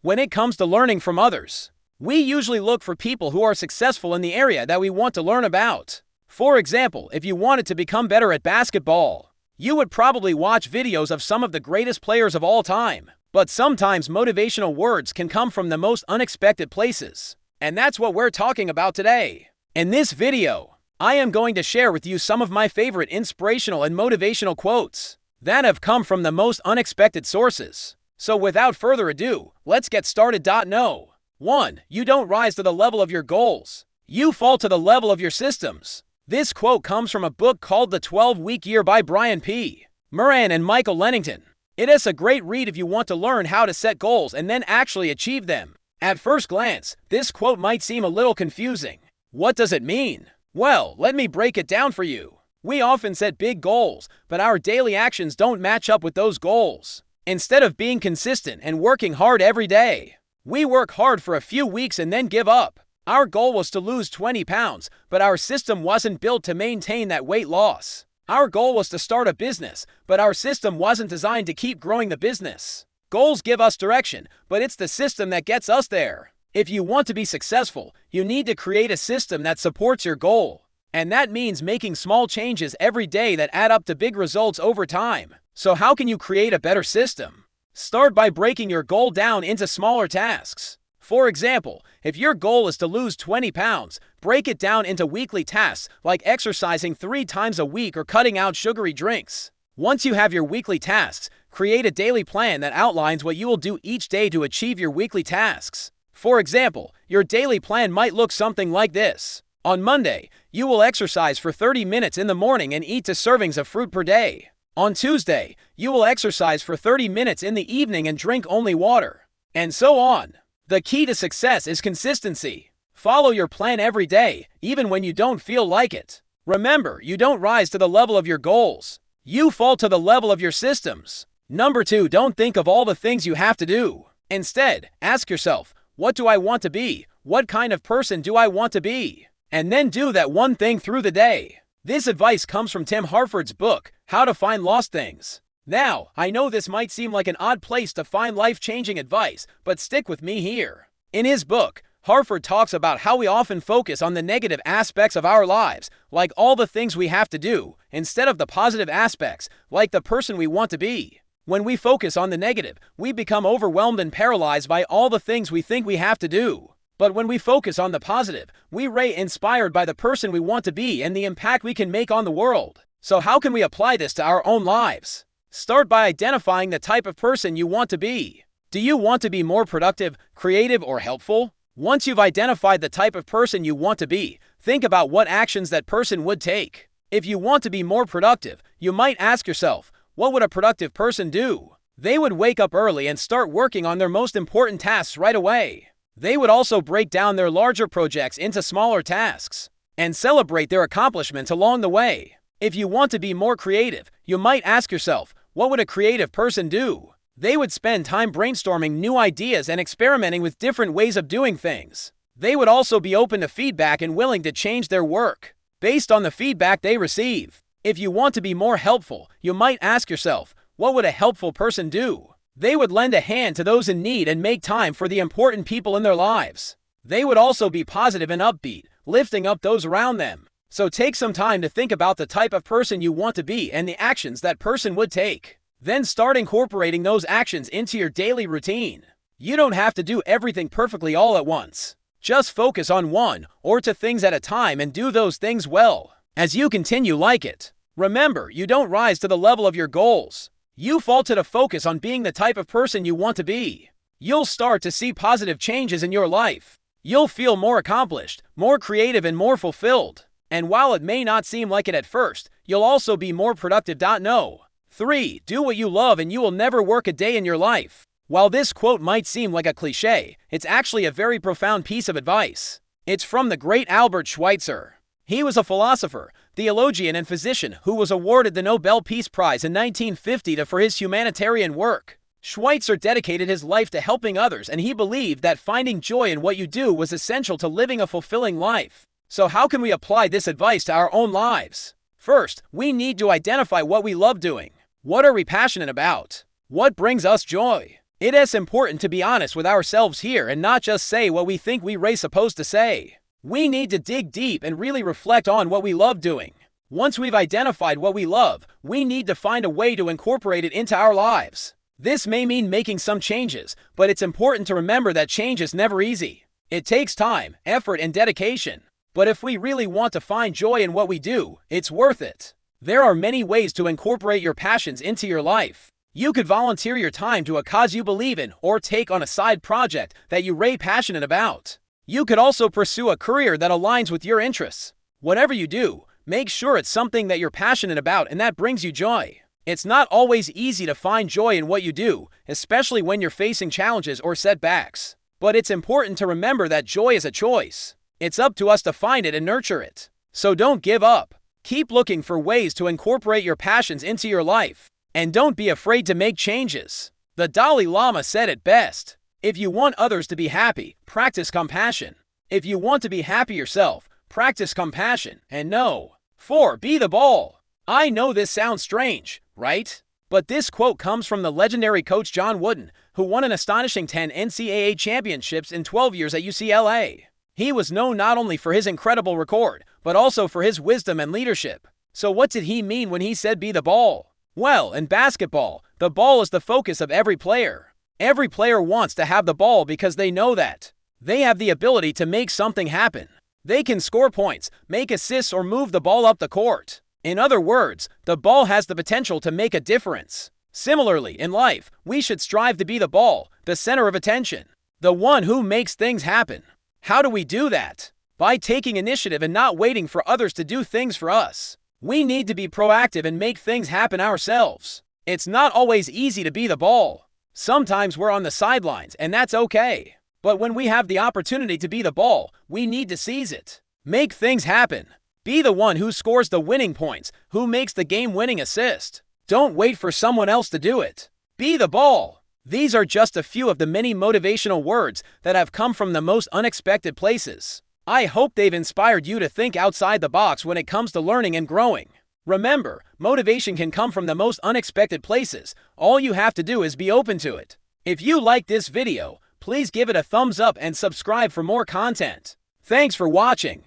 When it comes to learning from others, we usually look for people who are successful in the area that we want to learn about. For example, if you wanted to become better at basketball, you would probably watch videos of some of the greatest players of all time. But sometimes motivational words can come from the most unexpected places. And that's what we're talking about today. In this video, I am going to share with you some of my favorite inspirational and motivational quotes that have come from the most unexpected sources. So without further ado, let's get started. No. 1. You don't rise to the level of your goals. You fall to the level of your systems. This quote comes from a book called The 12-Week Year by Brian P. Moran and Michael Lennington. It is a great read if you want to learn how to set goals and then actually achieve them. At first glance, this quote might seem a little confusing. What does it mean? Well, let me break it down for you. We often set big goals, but our daily actions don't match up with those goals. Instead of being consistent and working hard every day, we work hard for a few weeks and then give up. Our goal was to lose 20 pounds, but our system wasn't built to maintain that weight loss. Our goal was to start a business, but our system wasn't designed to keep growing the business. Goals give us direction, but it's the system that gets us there. If you want to be successful, you need to create a system that supports your goal. And that means making small changes every day that add up to big results over time. So how can you create a better system? Start by breaking your goal down into smaller tasks. For example, if your goal is to lose 20 pounds, break it down into weekly tasks like exercising 3 times a week or cutting out sugary drinks. Once you have your weekly tasks, create a daily plan that outlines what you will do each day to achieve your weekly tasks. For example, your daily plan might look something like this. On Monday, you will exercise for 30 minutes in the morning and eat 2 servings of fruit per day. On Tuesday, you will exercise for 30 minutes in the evening and drink only water. And so on. The key to success is consistency. Follow your plan every day, even when you don't feel like it. Remember, you don't rise to the level of your goals. You fall to the level of your systems. Number 2, don't think of all the things you have to do. Instead, ask yourself, what do I want to be? What kind of person do I want to be? And then do that one thing through the day. This advice comes from Tim Harford's book, How to Find Lost Things. Now, I know this might seem like an odd place to find life-changing advice, but stick with me here. In his book, Harford talks about how we often focus on the negative aspects of our lives, like all the things we have to do, instead of the positive aspects, like the person we want to be. When we focus on the negative, we become overwhelmed and paralyzed by all the things we think we have to do. But when we focus on the positive, we are inspired by the person we want to be and the impact we can make on the world. So how can we apply this to our own lives? Start by identifying the type of person you want to be. Do you want to be more productive, creative, or helpful? Once you've identified the type of person you want to be, think about what actions that person would take. If you want to be more productive, you might ask yourself, what would a productive person do? They would wake up early and start working on their most important tasks right away. They would also break down their larger projects into smaller tasks and celebrate their accomplishments along the way. If you want to be more creative, you might ask yourself, what would a creative person do? They would spend time brainstorming new ideas and experimenting with different ways of doing things. They would also be open to feedback and willing to change their work based on the feedback they receive. If you want to be more helpful, you might ask yourself, what would a helpful person do? They would lend a hand to those in need and make time for the important people in their lives. They would also be positive and upbeat, lifting up those around them. So take some time to think about the type of person you want to be and the actions that person would take. Then start incorporating those actions into your daily routine. You don't have to do everything perfectly all at once. Just focus on 1 or 2 things at a time and do those things well as you continue like it. Remember, you don't rise to the level of your goals. You fall to the focus on being the type of person you want to be. You'll start to see positive changes in your life. You'll feel more accomplished, more creative, and more fulfilled. And while it may not seem like it at first, you'll also be more productive. No. 3. Do what you love and you will never work a day in your life. While this quote might seem like a cliche, it's actually a very profound piece of advice. It's from the great Albert Schweitzer. He was a philosopher, theologian, and physician who was awarded the Nobel Peace Prize in 1950 for his humanitarian work. Schweitzer dedicated his life to helping others, and he believed that finding joy in what you do was essential to living a fulfilling life. So how can we apply this advice to our own lives? First, we need to identify what we love doing. What are we passionate about? What brings us joy? It is important to be honest with ourselves here and not just say what we think we're supposed to say. We need to dig deep and really reflect on what we love doing. Once we've identified what we love, we need to find a way to incorporate it into our lives. This may mean making some changes, but it's important to remember that change is never easy. It takes time, effort, and dedication. But if we really want to find joy in what we do, it's worth it. There are many ways to incorporate your passions into your life. You could volunteer your time to a cause you believe in or take on a side project that you're passionate about. You could also pursue a career that aligns with your interests. Whatever you do, make sure it's something that you're passionate about and that brings you joy. It's not always easy to find joy in what you do, especially when you're facing challenges or setbacks. But it's important to remember that joy is a choice. It's up to us to find it and nurture it. So don't give up. Keep looking for ways to incorporate your passions into your life. And don't be afraid to make changes. The Dalai Lama said it best. If you want others to be happy, practice compassion. If you want to be happy yourself, practice compassion. And know. 4. Be the ball. I know this sounds strange, right? But this quote comes from the legendary coach John Wooden, who won an astonishing 10 NCAA championships in 12 years at UCLA. He was known not only for his incredible record, but also for his wisdom and leadership. So what did he mean when he said be the ball? Well, in basketball, the ball is the focus of every player. Every player wants to have the ball because they know that they have the ability to make something happen. They can score points, make assists, or move the ball up the court. In other words, the ball has the potential to make a difference. Similarly, in life, we should strive to be the ball, the center of attention, the one who makes things happen. How do we do that? By taking initiative and not waiting for others to do things for us. We need to be proactive and make things happen ourselves. It's not always easy to be the ball. Sometimes we're on the sidelines, and that's okay. But when we have the opportunity to be the ball, we need to seize it. Make things happen. Be the one who scores the winning points, who makes the game-winning assist. Don't wait for someone else to do it. Be the ball. These are just a few of the many motivational words that have come from the most unexpected places. I hope they've inspired you to think outside the box when it comes to learning and growing. Remember, motivation can come from the most unexpected places. All you have to do is be open to it. If you like this video, please give it a thumbs up and subscribe for more content. Thanks for watching.